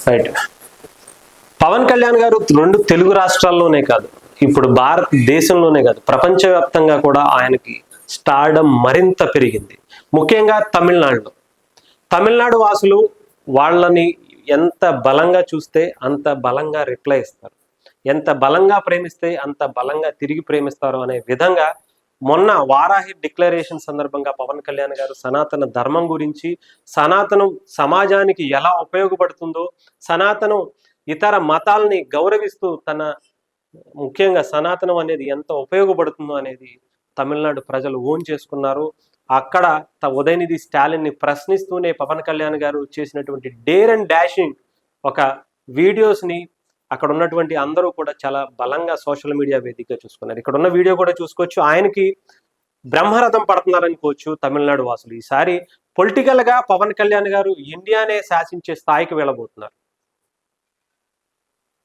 Right. Pawan Kalyan గారు రెండు తెలుగు రాష్ట్రాల్లోనే కాదు, ఇప్పుడు భారతదేశంలోనే కాదు, ప్రపంచవ్యాప్తంగా కూడా ఆయనకి స్టార్డమ్ మరింత పెరిగింది. ముఖ్యంగా తమిళనాడు వాసులు వాళ్ళని ఎంత బలంగా చూస్తే అంత బలంగా రిప్లై ఇస్తారు, ఎంత బలంగా ప్రేమిస్తే అంత బలంగా తిరిగి ప్రేమిస్తారు అనే విధంగా మొన్న వారాహి డిక్లరేషన్ సందర్భంగా పవన్ కళ్యాణ్ గారు సనాతన ధర్మం గురించి, సనాతనం సమాజానికి ఎలా ఉపయోగపడుతుందో, సనాతనం ఇతర మతాల్ని గౌరవిస్తూ ముఖ్యంగా సనాతనం అనేది ఎంత ఉపయోగపడుతుందో అనేది తమిళనాడు ప్రజలు ఓన్ చేసుకున్నారు. అక్కడ ఉదయనిధి స్టాలిన్ని ప్రశ్నిస్తూనే పవన్ కళ్యాణ్ గారు చేసినటువంటి డేర్ అండ్ డాషింగ్ ఒక వీడియోస్ని అక్కడ ఉన్నటువంటి అందరూ కూడా చాలా బలంగా సోషల్ మీడియా వేదికగా చూసుకున్నారు. ఇక్కడ ఉన్న వీడియో కూడా చూసుకోవచ్చు. ఆయనకి బ్రహ్మరథం పడుతున్నారనుకోవచ్చు తమిళనాడు వాసులు. ఈసారి పొలిటికల్ గా పవన్ కళ్యాణ్ గారు ఇండియానే శాసించే స్థాయికి వెళ్ళబోతున్నారు.